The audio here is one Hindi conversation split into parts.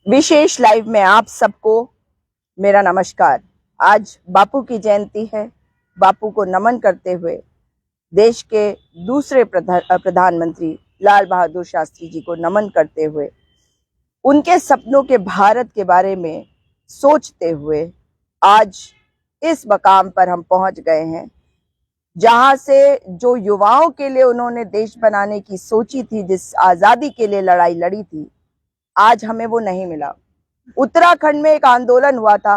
विशेष लाइव में आप सबको मेरा नमस्कार। आज बापू की जयंती है। बापू को नमन करते हुए देश के दूसरे प्रधानमंत्री लाल बहादुर शास्त्री जी को नमन करते हुए उनके सपनों के भारत के बारे में सोचते हुए आज इस मकाम पर हम पहुंच गए हैं, जहां से जो युवाओं के लिए उन्होंने देश बनाने की सोची थी, जिस आजादी के लिए लड़ाई लड़ी थी, आज हमें वो नहीं मिला। उत्तराखंड में एक आंदोलन हुआ था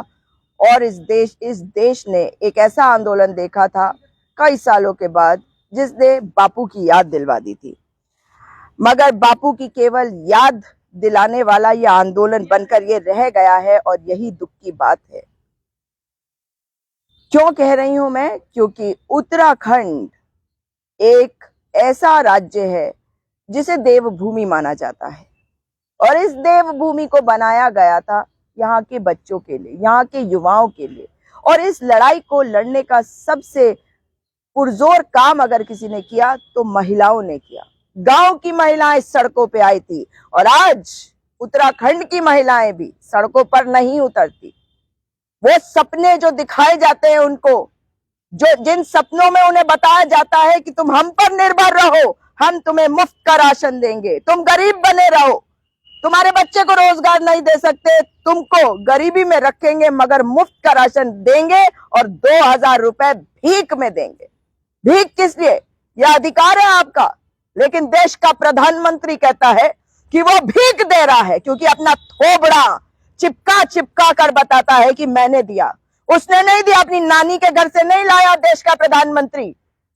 और इस देश ने एक ऐसा आंदोलन देखा था कई सालों के बाद, जिसने बापू की याद दिलवा दी थी। मगर बापू की केवल याद दिलाने वाला यह आंदोलन बनकर ये रह गया है और यही दुख की बात है। क्यों कह रही हूं मैं? क्योंकि उत्तराखंड एक ऐसा राज्य है जिसे देवभूमि माना जाता है और इस देवभूमि को बनाया गया था यहाँ के बच्चों के लिए, यहाँ के युवाओं के लिए। और इस लड़ाई को लड़ने का सबसे पुरजोर काम अगर किसी ने किया तो महिलाओं ने किया। गांव की महिलाएं सड़कों पे आई थी और आज उत्तराखंड की महिलाएं भी सड़कों पर नहीं उतरती। वो सपने जो दिखाए जाते हैं उनको, जो जिन सपनों में उन्हें बताया जाता है कि तुम हम पर निर्भर रहो, हम तुम्हें मुफ्त का राशन देंगे, तुम गरीब बने रहो, तुम्हारे बच्चे को रोजगार नहीं दे सकते, तुमको गरीबी में रखेंगे मगर मुफ्त का राशन देंगे और 2000 रुपए भीख में देंगे। भीख किस लिए? यह अधिकार है आपका। लेकिन देश का प्रधानमंत्री कहता है कि वो भीख दे रहा है, क्योंकि अपना थोबड़ा चिपका चिपका कर बताता है कि मैंने दिया। उसने नहीं दिया, अपनी नानी के घर से नहीं लाया देश का प्रधानमंत्री।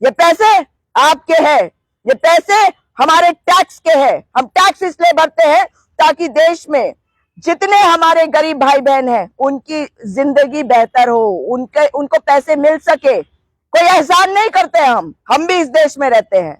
ये पैसे आपके हैं, ये पैसे हमारे टैक्स के हैं। हम टैक्स इसलिए भरते हैं ताकि देश में जितने हमारे गरीब भाई बहन हैं उनकी जिंदगी बेहतर हो, उनको पैसे मिल सके। कोई एहसान नहीं करते हम भी इस देश में रहते हैं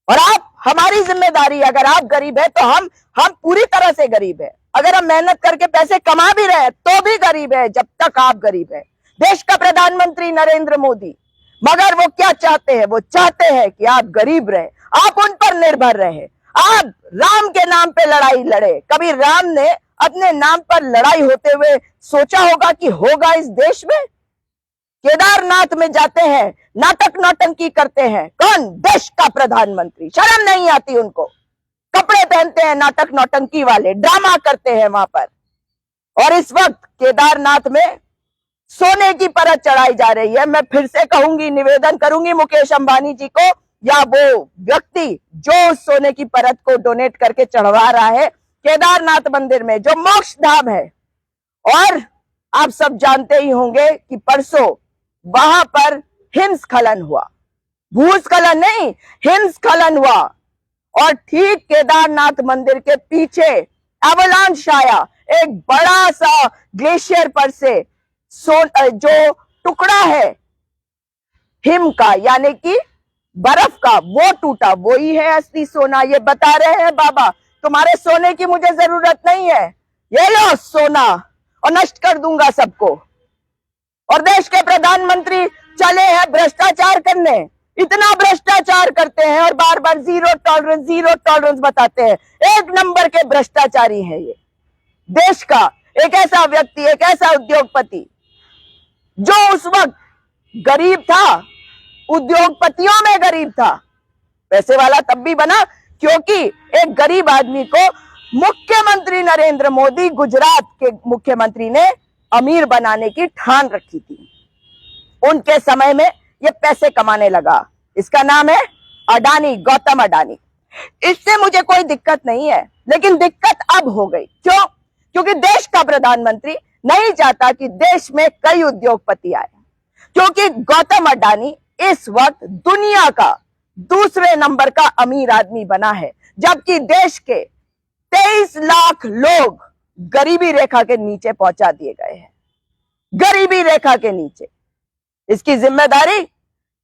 और आप, हमारी जिम्मेदारी, अगर आप गरीब है तो हम पूरी तरह से गरीब है। अगर हम मेहनत करके पैसे कमा भी रहे हैं तो भी गरीब है जब तक आप गरीब है। देश का प्रधानमंत्री नरेंद्र मोदी, मगर वो क्या चाहते हैं? वो चाहते हैं कि आप गरीब रहे, आप उन पर निर्भर रहे, आप राम के नाम पे लड़ाई लड़े। कभी राम ने अपने नाम पर लड़ाई होते हुए सोचा होगा कि होगा इस देश में? केदारनाथ में जाते हैं, नाटक नौटंकी करते हैं। कौन? देश का प्रधानमंत्री। शर्म नहीं आती उनको? कपड़े पहनते हैं नाटक नौटंकी वाले, ड्रामा करते हैं वहां पर। और इस वक्त केदारनाथ में सोने की परत चढ़ाई जा रही है। मैं फिर से कहूंगी, निवेदन करूंगी मुकेश अंबानी जी को या वो व्यक्ति जो सोने की परत को डोनेट करके चढ़वा रहा है केदारनाथ मंदिर में, जो मोक्ष धाम है। और आप सब जानते ही होंगे कि परसों वहां पर हिमस्खलन हुआ, भूस्खलन नहीं, हिमस्खलन हुआ। और ठीक केदारनाथ मंदिर के पीछे एवलांच आया, एक बड़ा सा ग्लेशियर पर से जो टुकड़ा है हिम का, यानी कि बर्फ का, वो टूटा। वो ही है असली सोना। ये बता रहे हैं बाबा तुम्हारे सोने की मुझे जरूरत नहीं है, ये लो सोना और नष्ट कर दूंगा सबको। और देश के प्रधानमंत्री चले हैं भ्रष्टाचार करने, इतना भ्रष्टाचार करते हैं और बार बार जीरो टॉलरेंस बताते हैं। एक नंबर के भ्रष्टाचारी है ये। देश का एक ऐसा व्यक्ति, एक ऐसा उद्योगपति जो उस वक्त गरीब था, उद्योगपतियों में गरीब था, पैसे वाला तब भी बना क्योंकि एक गरीब आदमी को मुख्यमंत्री नरेंद्र मोदी, गुजरात के मुख्यमंत्री ने अमीर बनाने की ठान रखी थी। उनके समय में ये पैसे कमाने लगा। इसका नाम है अडानी, गौतम अडानी। इससे मुझे कोई दिक्कत नहीं है, लेकिन दिक्कत अब हो गई। क्यों? क्योंकि देश का प्रधानमंत्री नहीं चाहता कि देश में कई उद्योगपति आए, क्योंकि गौतम अडानी इस वक्त दुनिया का दूसरे नंबर का अमीर आदमी बना है, जबकि देश के 23 लाख लोग गरीबी रेखा के नीचे पहुंचा दिए गए हैं। गरीबी रेखा के नीचे। इसकी जिम्मेदारी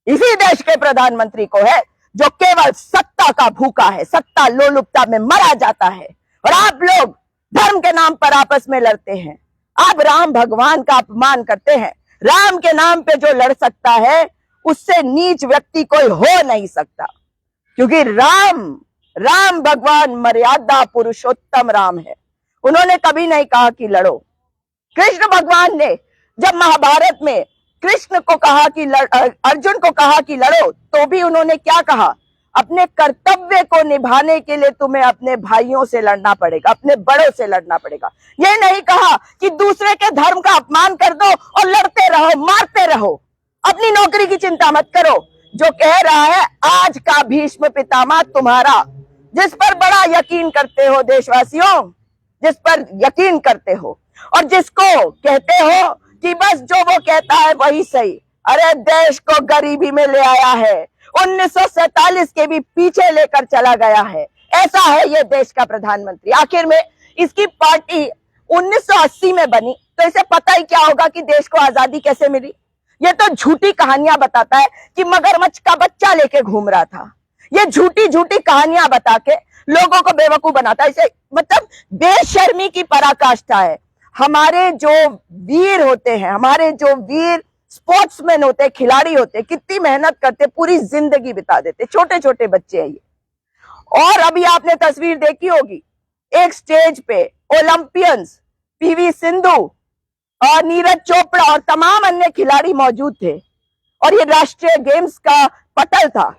इसी देश के प्रधानमंत्री को है, जो केवल सत्ता का भूखा है, सत्ता लोलुपता में मरा जाता है। और आप लोग धर्म के नाम पर आपस में लड़ते हैं। आप राम भगवान का अपमान करते हैं। राम के नाम पे जो लड़ सकता है उससे नीच व्यक्ति कोई हो नहीं सकता, क्योंकि राम भगवान मर्यादा पुरुषोत्तम राम है। उन्होंने कभी नहीं कहा कि लड़ो। कृष्ण भगवान ने जब महाभारत में कृष्ण को कहा कि अर्जुन को कहा कि लड़ो, तो भी उन्होंने क्या कहा? अपने कर्तव्य को निभाने के लिए तुम्हें अपने भाइयों से लड़ना पड़ेगा, अपने बड़ों से लड़ना पड़ेगा। ये नहीं कहा कि दूसरे के धर्म का अपमान कर दो और लड़ते रहो, मारते रहो, अपनी नौकरी की चिंता मत करो। जो कह रहा है आज का भीष्म पितामह तुम्हारा, जिस पर बड़ा यकीन करते हो देशवासियों, जिस पर यकीन करते हो और जिसको कहते हो कि बस जो वो कहता है वही सही। अरे देश को गरीबी में ले आया है, 1947 के भी पीछे लेकर चला गया है। ऐसा है ये देश का प्रधानमंत्री। आखिर में इसकी पार्टी 1980 में बनी, तो इसे पता ही क्या होगा कि देश को आजादी कैसे मिली। ये तो झूठी कहानियां बताता है कि मगरमच्छ का बच्चा लेके घूम रहा था। ये झूठी झूठी कहानियां बता के लोगों को बेवकूफ बनाता है। इसे मतलब बेशर्मी की पराकाष्ठा है। हमारे जो वीर होते हैं, हमारे जो वीर स्पोर्ट्समैन होते हैं, खिलाड़ी होते हैं, कितनी मेहनत करते, पूरी जिंदगी बिता देते। छोटे छोटे बच्चे हैं ये। और अभी आपने तस्वीर देखी होगी, एक स्टेज पे ओलंपियंस पीवी सिंधु और नीरज चोपड़ा और तमाम अन्य खिलाड़ी मौजूद थे और ये राष्ट्रीय गेम्स का पटल था।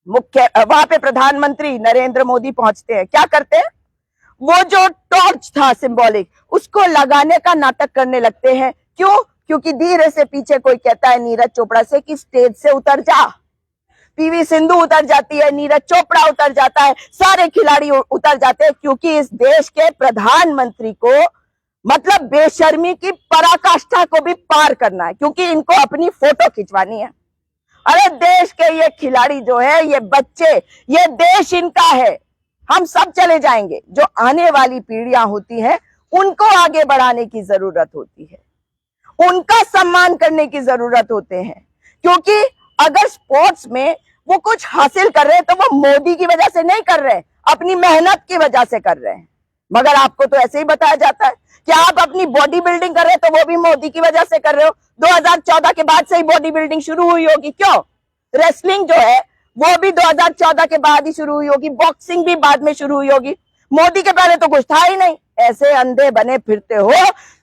मुख्य वहां पे प्रधानमंत्री नरेंद्र मोदी पहुंचते हैं, क्या करते हैं? वो जो टॉर्च था सिंबॉलिक, उसको लगाने का नाटक करने लगते हैं। क्यों? क्योंकि धीरे से पीछे कोई कहता है नीरज चोपड़ा से कि स्टेज से उतर जा। पीवी सिंधु उतर जाती है, नीरज चोपड़ा उतर जाता है, सारे खिलाड़ी उतर जाते हैं, क्योंकि इस देश के प्रधानमंत्री को मतलब बेशर्मी की पराकाष्ठा को भी पार करना है, क्योंकि इनको अपनी फोटो खिंचवानी है। अरे देश के ये खिलाड़ी जो है, ये बच्चे, ये देश इनका है। हम सब चले जाएंगे, जो आने वाली पीढ़ियां होती हैं उनको आगे बढ़ाने की जरूरत होती है, उनका सम्मान करने की जरूरत होते हैं। क्योंकि अगर स्पोर्ट्स में वो कुछ हासिल कर रहे हैं तो वो मोदी की वजह से नहीं कर रहे, अपनी मेहनत की वजह से कर रहे हैं। मगर आपको तो ऐसे ही बताया जाता है कि आप अपनी बॉडी बिल्डिंग कर रहे हैं तो वो भी मोदी की वजह से कर रहे हो। 2014 के बाद से ही बॉडी बिल्डिंग शुरू हुई होगी। क्यों? रेसलिंग जो है वो भी 2014 के बाद ही शुरू हुई होगी, बॉक्सिंग भी बाद में शुरू हुई होगी। मोदी के पहले तो कुछ था ही नहीं। ऐसे अंधे बने फिरते हो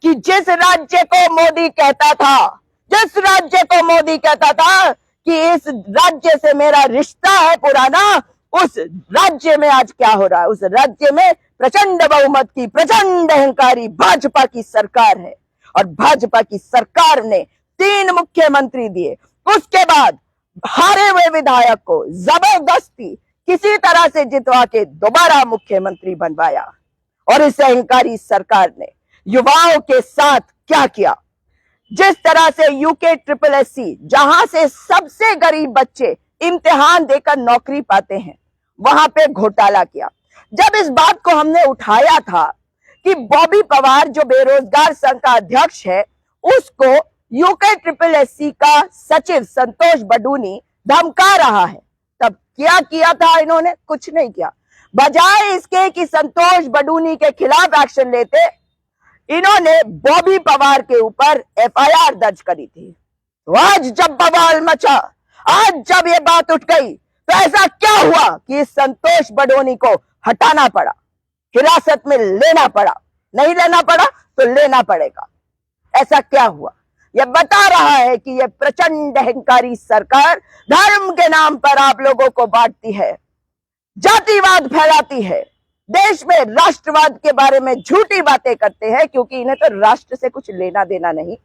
कि जिस राज्य को मोदी कहता था, जिस राज्य को मोदी कहता था कि इस राज्य से मेरा रिश्ता है पुराना, उस राज्य में आज क्या हो रहा है? उस राज्य में प्रचंड बहुमत की, प्रचंड अहंकारी भाजपा की सरकार है और भाजपा की सरकार ने 3 मुख्यमंत्री दिए। उसके बाद हारे हुए विधायक को जबरदस्ती किसी तरह से जितवा के दोबारा मुख्यमंत्री बनवाया। और इस अहंकारी सरकार ने युवाओं के साथ क्या किया? जिस तरह से यूके SSSC, जहां से सबसे गरीब बच्चे इम्तिहान देकर नौकरी पाते हैं, वहां पे घोटाला किया। जब इस बात को हमने उठाया था कि बॉबी पवार जो बेरोजगार संघ का अध्यक्ष है, उसको यूके SSSC का सचिव संतोष बडूनी धमका रहा है, तब क्या किया था इन्होंने? कुछ नहीं किया। बजाय इसके कि संतोष बडूनी के खिलाफ एक्शन लेते, इन्होंने बॉबी पवार के ऊपर FIR दर्ज करी थी। तो आज जब बवाल मचा, आज जब ये बात उठ गई, तो ऐसा क्या हुआ कि इस संतोष बडोनी को हटाना पड़ा, हिरासत में लेना पड़ा? नहीं लेना पड़ा तो लेना पड़ेगा। ऐसा क्या हुआ? यह बता रहा है कि यह प्रचंड अहंकारी सरकार धर्म के नाम पर आप लोगों को बांटती है, जातिवाद फैलाती है, देश में राष्ट्रवाद के बारे में झूठी बातें करते हैं, क्योंकि इन्हें तो राष्ट्र से कुछ लेना देना नहीं,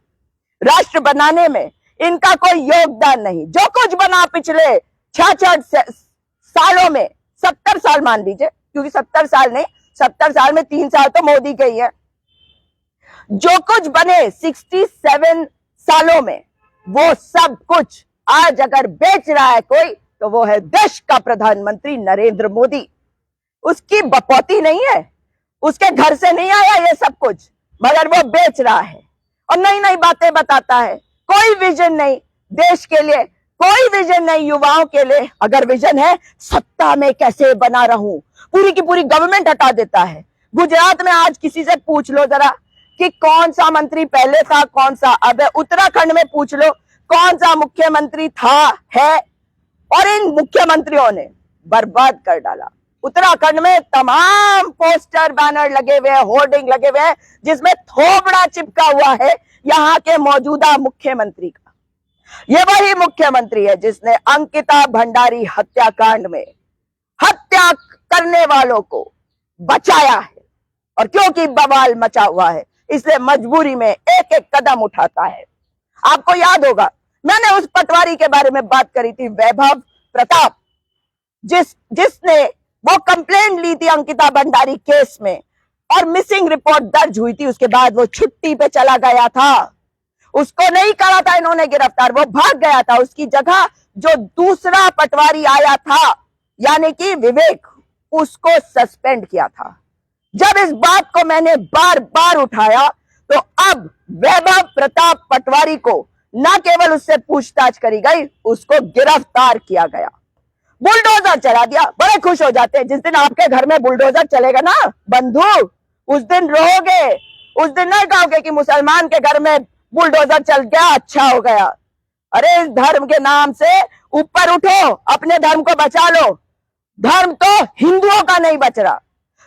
राष्ट्र बनाने में इनका कोई योगदान नहीं। जो कुछ बना पिछले 66 सालों में, 70 साल मान लीजिए, क्योंकि 70 साल नहीं, 70 साल में 3 साल तो मोदी के ही है। जो कुछ बने 67 सालों में, वो सब कुछ आज अगर बेच रहा है कोई, तो वो है देश का प्रधानमंत्री नरेंद्र मोदी। उसकी बपौती नहीं है, उसके घर से नहीं आया ये सब कुछ, मगर वो बेच रहा है और नई नई बातें बताता है। कोई विजन नहीं देश के लिए, कोई विजन नहीं युवाओं के लिए। अगर विजन है, सत्ता में कैसे बना रहूं, पूरी की पूरी गवर्नमेंट हटा देता है। गुजरात में आज किसी से पूछ लो जरा कि कौन सा मंत्री पहले था, कौन सा अब है। उत्तराखंड में पूछ लो कौन सा मुख्यमंत्री था, है, और इन मुख्यमंत्रियों ने बर्बाद कर डाला। उत्तराखंड में तमाम पोस्टर बैनर लगे हुए हैं, होर्डिंग लगे हुए हैं, जिसमें थोबड़ा चिपका हुआ है यहाँ के मौजूदा मुख्यमंत्री का। ये वही मुख्यमंत्री है जिसने अंकिता भंडारी हत्याकांड में हत्या करने वालों को बचाया है, और क्योंकि बवाल मचा हुआ है इसलिए मजबूरी में एक एक कदम उठाता है। आपको याद होगा मैंने उस पटवारी के बारे में बात करी थी, वैभव प्रताप, जिसने वो कंप्लेंट ली थी अंकिता भंडारी केस में और मिसिंग रिपोर्ट दर्ज हुई थी। उसके बाद वो छुट्टी पे चला गया था, उसको नहीं करा था इन्होंने गिरफ्तार, वो भाग गया था। उसकी जगह जो दूसरा पटवारी आया था यानी कि विवेक, उसको सस्पेंड किया था। जब इस बात को मैंने बार बार उठाया तो अब वैभव प्रताप पटवारी को न केवल उससे पूछताछ करी गई, उसको गिरफ्तार किया गया, बुलडोजर चला दिया। बड़े खुश हो जाते हैं जिस दिन आपके घर में बुलडोजर चलेगा ना बंधु, उस दिन रोगे, उस दिन नहीं कहोगे कि मुसलमान के घर में बुलडोजर चल गया अच्छा हो गया। अरे इस धर्म के नाम से ऊपर उठो, अपने धर्म को बचा लो। धर्म तो हिंदुओं का नहीं बच रहा,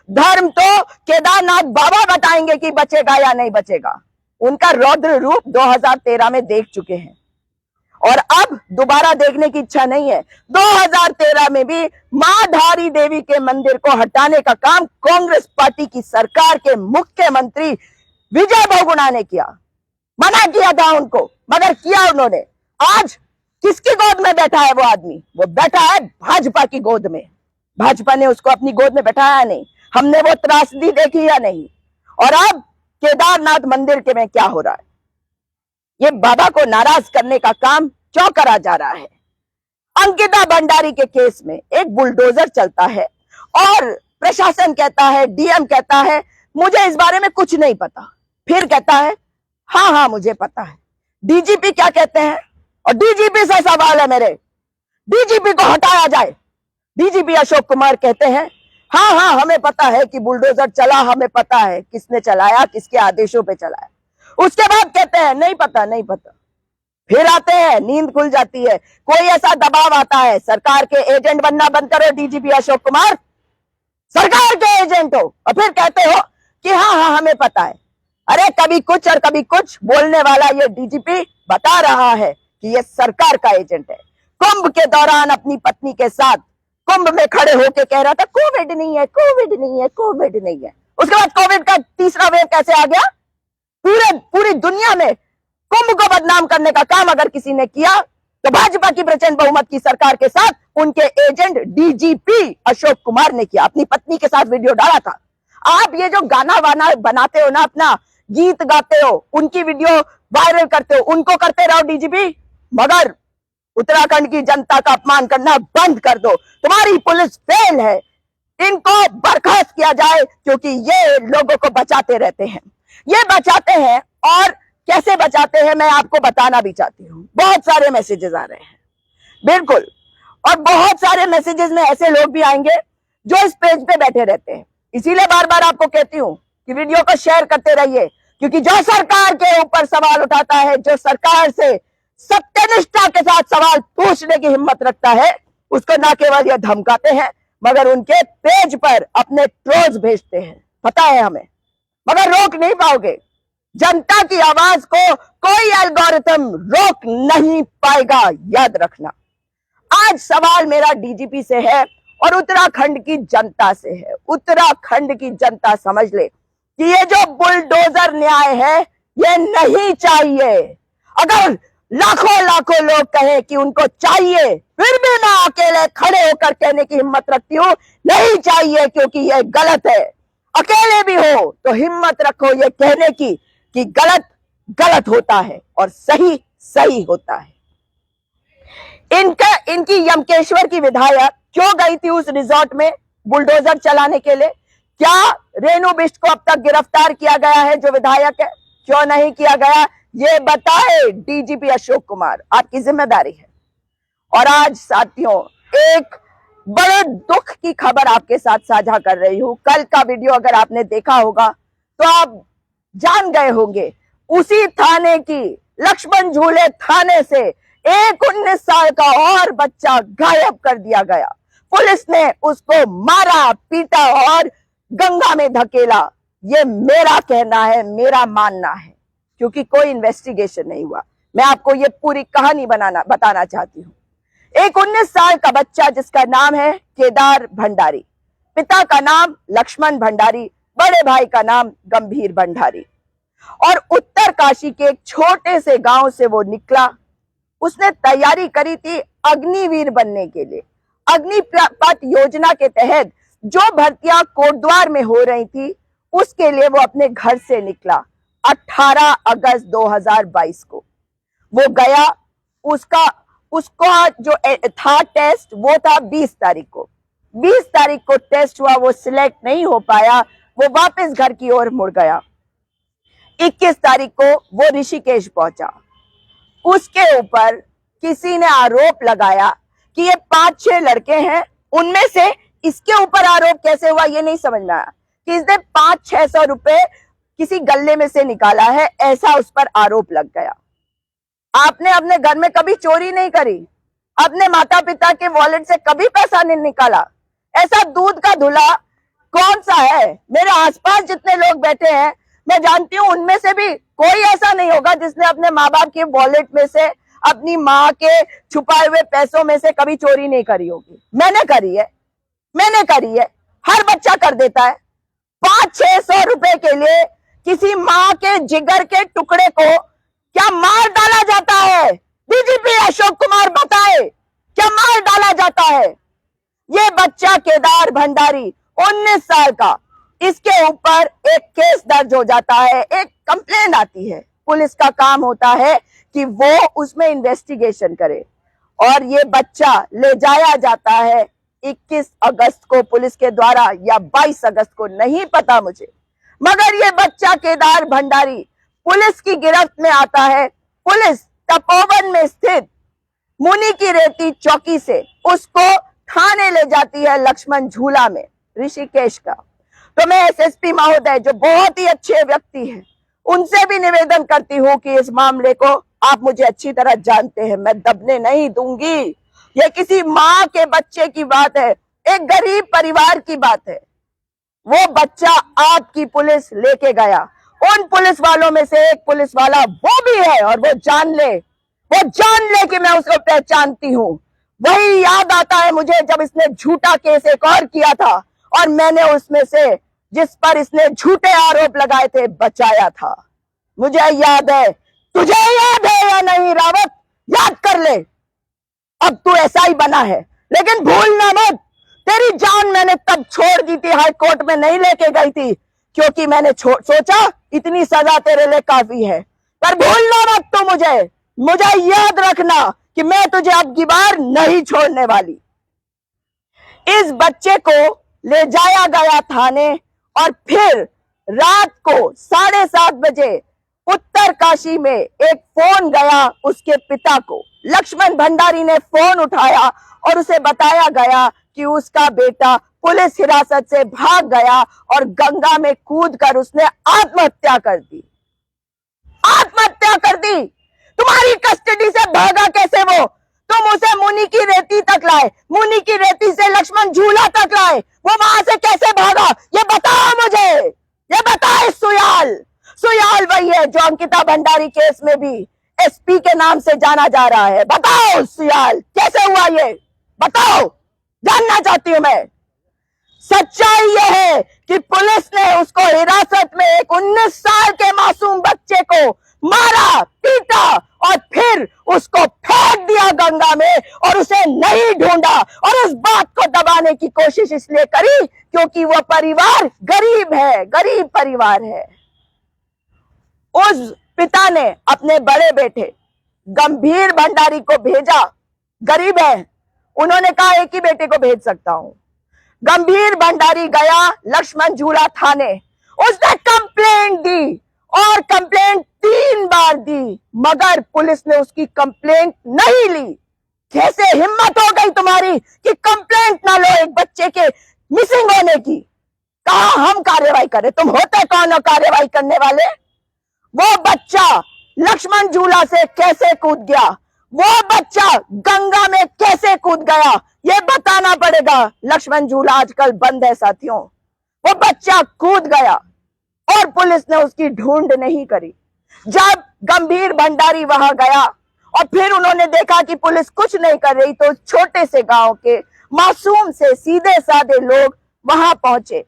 धर्म तो केदारनाथ बाबा बताएंगे कि बचेगा या नहीं बचेगा। उनका रौद्र रूप 2013 में देख चुके हैं और अब दोबारा देखने की इच्छा नहीं है। 2013 में भी मां धारी देवी के मंदिर को हटाने का काम कांग्रेस पार्टी की सरकार के मुख्यमंत्री विजय बहुगुणा ने किया। मना किया था उनको, मगर किया उन्होंने। आज किसकी गोद में बैठा है वो आदमी? वो बैठा है भाजपा की गोद में। भाजपा ने उसको अपनी गोद में बैठाया नहीं, हमने वो त्रासदी देखी या नहीं। और अब केदारनाथ मंदिर के में क्या हो रहा है, ये बाबा को नाराज करने का काम क्यों करा जा रहा है? अंकिता भंडारी के केस में एक बुलडोजर चलता है और प्रशासन कहता है, डीएम कहता है मुझे इस बारे में कुछ नहीं पता, फिर कहता है हाँ हाँ मुझे पता है। डीजीपी क्या कहते हैं, और डीजीपी से सवाल है मेरे, डीजीपी को हटाया जाए। डीजीपी अशोक कुमार कहते हैं हाँ हाँ हमें पता है कि बुलडोजर चला, हमें पता है किसने चलाया, किसके आदेशों पे चलाया। उसके बाद कहते हैं नहीं पता नहीं पता, फिर आते हैं, नींद खुल जाती है, कोई ऐसा दबाव आता है सरकार के एजेंट बनना बंद करो डीजीपी अशोक कुमार, सरकार के एजेंट हो, और फिर कहते हो कि हाँ हाँ हमें पता है। अरे कभी कुछ और कभी कुछ बोलने वाला ये डीजीपी बता रहा है कि ये सरकार का एजेंट है। कुंभ के दौरान अपनी पत्नी के साथ कुंभ में खड़े होकर कह रहा था कोविड नहीं है, कोविड नहीं है, कोविड नहीं है। उसके बाद कोविड का तीसरा वेव कैसे आ गया? पूरी दुनिया में कुंभ को बदनाम करने का काम अगर किसी ने किया तो भाजपा की प्रचंड बहुमत की सरकार के साथ उनके एजेंट डीजीपी अशोक कुमार ने किया, अपनी पत्नी के साथ वीडियो डाला था। आप ये जो गाना वाना बनाते हो ना, अपना गीत गाते हो, उनकी वीडियो वायरल करते हो, उनको करते रहो डीजीपी, मगर उत्तराखंड की जनता का अपमान करना बंद कर दो। तुम्हारी पुलिस फेल है, इनको बर्खास्त किया जाए, क्योंकि ये लोगों को बचाते रहते हैं। ये बचाते हैं, और कैसे बचाते हैं मैं आपको बताना भी चाहती हूँ। बहुत सारे मैसेजेस आ रहे हैं, बिल्कुल, और बहुत सारे मैसेजेस में ऐसे लोग भी आएंगे जो इस पेज पे बैठे रहते हैं। इसीलिए बार बार आपको कहती हूँ कि वीडियो को शेयर करते रहिए, क्योंकि जो सरकार के ऊपर सवाल उठाता है, जो सरकार से सत्यनिष्ठा के साथ सवाल पूछने की हिम्मत रखता है, उसको ना केवल ये धमकाते हैं मगर उनके पेज पर अपने ट्रोल्स भेजते हैं। पता है हमें, मगर रोक नहीं पाओगे। जनता की आवाज को कोई एल्गोरिथम रोक नहीं पाएगा, याद रखना। आज सवाल मेरा डीजीपी से है और उत्तराखंड की जनता से है। उत्तराखंड की जनता समझ ले कि ये जो बुलडोजर न्याय है ये नहीं चाहिए। अगर लाखों लाखों लोग कहें कि उनको चाहिए, फिर भी मैं अकेले खड़े होकर कहने की हिम्मत रखती हूँ नहीं चाहिए, क्योंकि ये गलत है। अकेले भी हो तो हिम्मत रखो ये कहने की कि गलत गलत होता है और सही सही होता है। इनकी यमकेश्वर की विधायक क्यों गई थी उस रिजॉर्ट में बुलडोजर चलाने के लिए? क्या रेणु बिष्ट को अब तक गिरफ्तार किया गया है जो विधायक है? क्यों नहीं किया गया ये बताए डीजीपी अशोक कुमार, आपकी जिम्मेदारी है। और आज साथियों एक बड़े दुख की खबर आपके साथ साझा कर रही हूं। कल का वीडियो अगर आपने देखा होगा तो आप जान गए होंगे, उसी थाने की लक्ष्मण झूले थाने से एक 19 साल का और बच्चा गायब कर दिया गया। पुलिस ने उसको मारा, पीटा और गंगा में धकेला। ये मेरा कहना है, मेरा मानना है, क्योंकि कोई इन्वेस्टिगेशन नहीं हुआ। मैं आपको ये पूरी कहानी बताना चाहती हूँ। एक 19 साल का बच्चा जिसका नाम है केदार भंडारी, पिता का नाम लक्ष्मण भंडारी, बड़े भाई का नाम गंभीर भंडारी, और उत्तर काशी के एक छोटे से गांव से वो निकला। उसने तैयारी करी थी अग्निवीर बनने के लिए। अग्निपथ योजना के तहत जो भर्तियां कोटद्वार में हो रही थी, उसके लिए वो अपने घर से निकला। 18 अगस्त 2022 को वो गया। उसका जो था टेस्ट, वो था 20 तारीख को। 20 तारीख को टेस्ट हुआ, वो सिलेक्ट नहीं हो पाया, वो वापस घर की ओर मुड़ गया। 21 तारीख को वो ऋषिकेश पहुंचा। उसके ऊपर किसी ने आरोप लगाया कि ये 5-6 लड़के हैं, उनमें से इसके ऊपर आरोप कैसे हुआ ये नहीं समझ में आया, कि इसने 500-600 रुपए किसी गल्ले में से निकाला है, ऐसा उस पर आरोप लग गया। आपने अपने घर में कभी चोरी नहीं करी, अपने माता पिता के वॉलेट से कभी पैसा नहीं निकाला, ऐसा दूध का धुला कौन सा है? मेरे आसपास जितने लोग बैठे हैं, मैं जानती हूं उनमें से भी कोई ऐसा नहीं होगा जिसने अपने माँ बाप के वॉलेट में से, अपनी माँ के छुपाए हुए पैसों में से कभी चोरी नहीं करी होगी। मैंने करी है, हर बच्चा कर देता है। 500-600 रुपए के लिए किसी माँ के जिगर के टुकड़े को क्या मार डाला जाता है? डीजीपी अशोक कुमार बताए, क्या मार डाला जाता है? ये बच्चा केदार भंडारी 19 साल का, इसके ऊपर एक केस दर्ज हो जाता है, एक कंप्लेंट आती है। पुलिस का काम होता है कि वो उसमें इन्वेस्टिगेशन करे, और ये बच्चा ले जाया जाता है 21 अगस्त को पुलिस के द्वारा, या 22 अगस्त को, नहीं पता मुझे, मगर ये बच्चा केदार भंडारी पुलिस की गिरफ्त में आता है। पुलिस तपोवन में स्थित मुनि की रेती चौकी से उसको थाने ले जाती है, लक्ष्मण झूला में, ऋषिकेश का। तो मैं एसएसपी महोदय, जो बहुत ही अच्छे व्यक्ति हैं, उनसे भी निवेदन करती हूँ कि इस मामले को, आप मुझे अच्छी तरह जानते हैं, मैं दबने नहीं दूंगी। ये किसी माँ के बच्चे की बात है, एक गरीब परिवार की बात है। वो बच्चा आपकी पुलिस लेके गया। उन पुलिस वालों में से एक पुलिस वाला वो भी है, और वो जान ले कि मैं उसको पहचानती हूँ। वही याद आता है मुझे जब इसने झूठा केस एक और किया था, और मैंने उसमें से, जिस पर इसने झूठे आरोप लगाए थे, बचाया था। मुझे याद है, तुझे याद है या नहीं रावत? याद कर ले, अब तू ऐसा ही बना है, लेकिन भूलना मत, तेरी जान मैंने तब छोड़ दी थी, हाई कोर्ट में नहीं लेके गई थी, क्योंकि मैंने सोचा इतनी सजा तेरे लिए काफी है। पर भूलना मत तू मुझे याद रखना कि मैं तुझे अब की बार नहीं छोड़ने वाली। इस बच्चे को ले जाया गया थाने, और फिर रात को 7:30 बजे उत्तर काशी में एक फोन गया उसके पिता को। लक्ष्मण भंडारी ने फोन उठाया और उसे बताया गया कि उसका बेटा पुलिस हिरासत से भाग गया और गंगा में कूदकर उसने आत्महत्या कर दी। तुम्हारी कस्टडी से भागा कैसे वो? तुम उसे मुनि की रेती तक लाए, मुनि की रेती से लक्ष्मण झूला तक लाए, वो वहां से कैसे भागा? ये बताओ मुझे, ये बताए सुयाल वही है जो अंकिता भंडारी केस में भी एसपी के नाम से जाना जा रहा है। बताओ सुयाल, कैसे हुआ ये? बताओ, जानना चाहती हूं मैं। सच्चाई यह है कि पुलिस ने उसको हिरासत में, एक 19 साल के मासूम बच्चे को मारा, पीटा, और फिर उसको फेंक दिया गंगा में, और उसे नहीं ढूंढा। और उस बात को दबाने की कोशिश इसलिए करी क्योंकि वो परिवार गरीब है, गरीब परिवार है। उस पिता ने अपने बड़े बेटे गंभीर भंडारी को भेजा, गरीब है, उन्होंने कहा एक ही बेटे को भेज सकता हूं। गंभीर भंडारी गया लक्ष्मण झूला थाने, उसने कंप्लेंट दी, और कंप्लेंट 3 बार दी, मगर पुलिस ने उसकी कंप्लेंट नहीं ली। कैसे हिम्मत हो गई तुम्हारी कि कंप्लेंट ना लो एक बच्चे के मिसिंग होने की? कहा हम कार्रवाई करें? तुम होते कौन हो कार्रवाई करने वाले? वो बच्चा लक्ष्मण झूला से कैसे कूद गया? वो बच्चा गंगा में कैसे कूद गया? ये बताना पड़ेगा। लक्ष्मण झूला आजकल बंद है साथियों। वो बच्चा कूद गया और पुलिस ने उसकी ढूंढ नहीं करी। जब गंभीर भंडारी वहां गया और फिर उन्होंने देखा कि पुलिस कुछ नहीं कर रही, तो छोटे से गांव के मासूम से सीधे साधे लोग वहां पहुंचे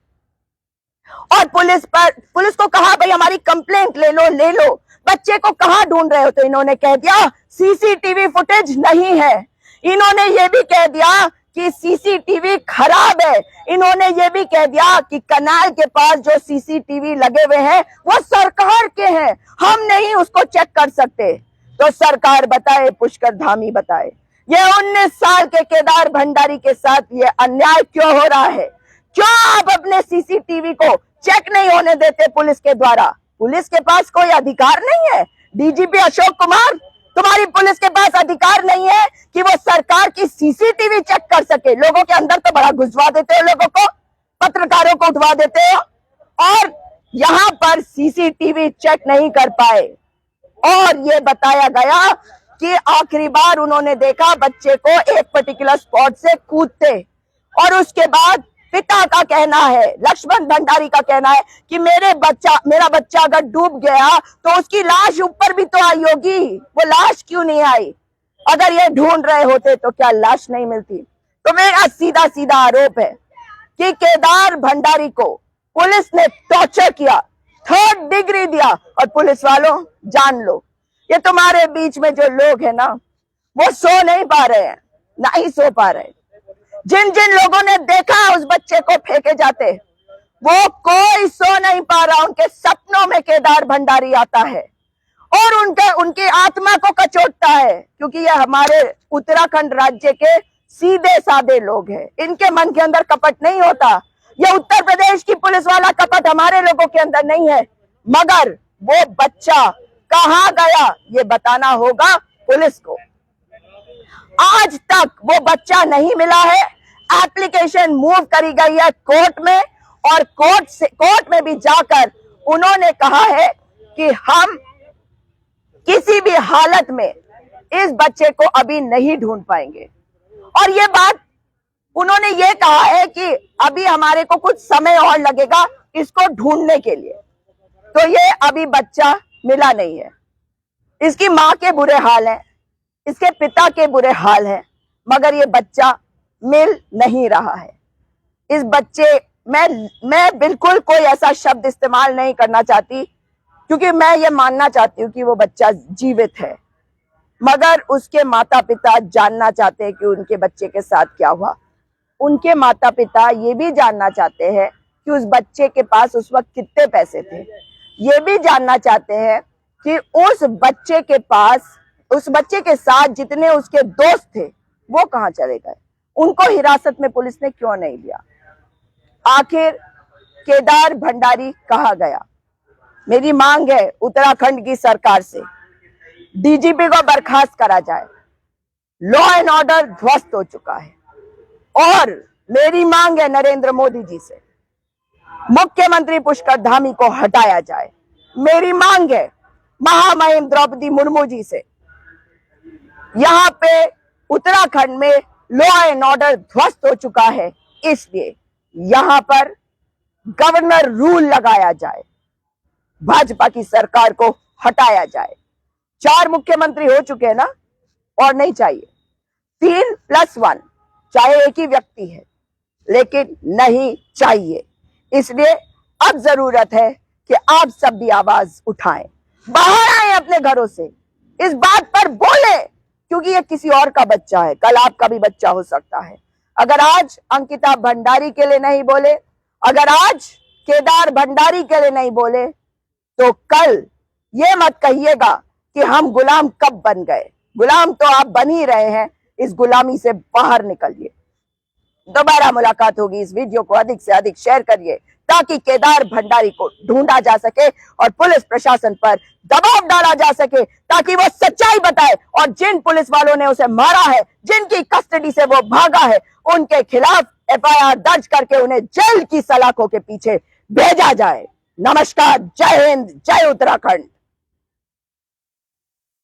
और पुलिस को कहा, भाई हमारी कंप्लेंट ले लो। बच्चे को कहां ढूंढ रहे हो? तो इन्होंने कह दिया सीसीटीवी फुटेज नहीं है। इन्होंने ये भी कह दिया कि सीसीटीवी खराब है। इन्होंने ये भी कह दिया कि कनाल के पास जो सीसीटीवी लगे हुए हैं वो सरकार के हैं, हम नहीं उसको चेक कर सकते। तो सरकार बताए, पुष्कर धामी बताए, ये 19 साल के केदार भंडारी के साथ ये अन्याय क्यों हो रहा है? क्यों आप अपने सीसीटीवी को चेक नहीं होने देते पुलिस के द्वारा? पुलिस के पास कोई अधिकार नहीं है? डीजीपी अशोक कुमार, तुम्हारी पुलिस के पास अधिकार नहीं है कि वो सरकार की सीसीटीवी चेक कर सके? लोगों के अंदर तो बड़ा घुसवा देते हो, लोगों को, पत्रकारों को उठवा देते हो, और यहां पर सीसीटीवी चेक नहीं कर पाए। और ये बताया गया कि आखिरी बार उन्होंने देखा बच्चे को एक पर्टिकुलर स्पॉट से कूदते, और उसके बाद पिता का कहना है, लक्ष्मण भंडारी का कहना है कि मेरा बच्चा अगर डूब गया तो उसकी लाश ऊपर भी तो आई होगी, वो लाश क्यों नहीं आई? अगर ये ढूंढ रहे होते तो क्या लाश नहीं मिलती? तो मेरा सीधा सीधा आरोप है कि केदार भंडारी को पुलिस ने टॉर्चर किया, 3rd डिग्री दिया। और पुलिस वालों जान लो, ये तुम्हारे बीच में जो लोग हैं ना, वो सो नहीं पा रहे हैं, ना ही सो पा रहे। जिन जिन लोगों ने देखा उस बच्चे को फेंके जाते, वो कोई सो नहीं पा रहा। उनके सपनों में केदार भंडारी आता है और उनकी आत्मा को कचोटता है, क्योंकि ये हमारे उत्तराखंड राज्य के सीधे साधे लोग हैं। इनके मन के अंदर कपट नहीं होता। ये उत्तर प्रदेश की पुलिस वाला कपट हमारे लोगों के अंदर नहीं है। मगर वो बच्चा कहां गया ये बताना होगा पुलिस को। आज तक वो बच्चा नहीं मिला है। एप्लीकेशन मूव करी गई है कोर्ट में, और कोर्ट में भी जाकर उन्होंने कहा है कि हम किसी भी हालत में इस बच्चे को अभी नहीं ढूंढ पाएंगे। और ये बात उन्होंने ये कहा है कि अभी हमारे को कुछ समय और लगेगा इसको ढूंढने के लिए। तो ये अभी बच्चा मिला नहीं है। इसकी मां के बुरे हाल हैं, इसके पिता के बुरे हाल हैं, मगर ये बच्चा मिल नहीं रहा है। इस बच्चे मैं बिल्कुल कोई ऐसा शब्द इस्तेमाल नहीं करना चाहती, क्योंकि मैं ये मानना चाहती हूँ कि वो बच्चा जीवित है, मगर उसके माता पिता जानना चाहते हैं कि उनके बच्चे के साथ क्या हुआ। उनके माता पिता ये भी जानना चाहते हैं कि उस बच्चे के पास उस वक्त कितने पैसे थे। ये भी जानना चाहते हैं कि उस बच्चे के साथ जितने उसके दोस्त थे वो कहां चले गए, उनको हिरासत में पुलिस ने क्यों नहीं लिया। आखिर केदार भंडारी कहां गया? मेरी मांग है उत्तराखंड की सरकार से, डीजीपी को बर्खास्त करा जाए। लॉ एंड ऑर्डर ध्वस्त हो चुका है। और मेरी मांग है नरेंद्र मोदी जी से, मुख्यमंत्री पुष्कर धामी को हटाया जाए। मेरी मांग है महामहिम द्रौपदी मुर्मू जी से, यहां पे उत्तराखंड में लॉ एंड ऑर्डर ध्वस्त हो चुका है, इसलिए यहां पर गवर्नर रूल लगाया जाए, भाजपा की सरकार को हटाया जाए। 4 मुख्यमंत्री हो चुके हैं ना, और नहीं चाहिए। 3+1 चाहे एक ही व्यक्ति है, लेकिन नहीं चाहिए। इसलिए अब जरूरत है कि आप सब भी आवाज उठाएं, बाहर आए अपने घरों से, इस बात पर बोले, क्योंकि ये किसी और का बच्चा है, कल आपका भी बच्चा हो सकता है। अगर आज अंकिता भंडारी के लिए नहीं बोले, अगर आज केदार भंडारी के लिए नहीं बोले, तो कल ये मत कहिएगा कि हम गुलाम कब बन गए। गुलाम तो आप बन ही रहे हैं, इस गुलामी से बाहर निकलिए। दोबारा मुलाकात होगी। इस वीडियो को अधिक से अधिक शेयर करिए ताकि केदार भंडारी को ढूंढा जा सके और पुलिस प्रशासन पर दबाव डाला जा सके, ताकि वो सच्चाई बताए और जिन पुलिस वालों ने उसे मारा है, जिनकी कस्टडी से वो भागा है, उनके खिलाफ FIR दर्ज करके उन्हें जेल की सलाखों के पीछे भेजा जाए। नमस्कार, जय हिंद, जय उत्तराखंड।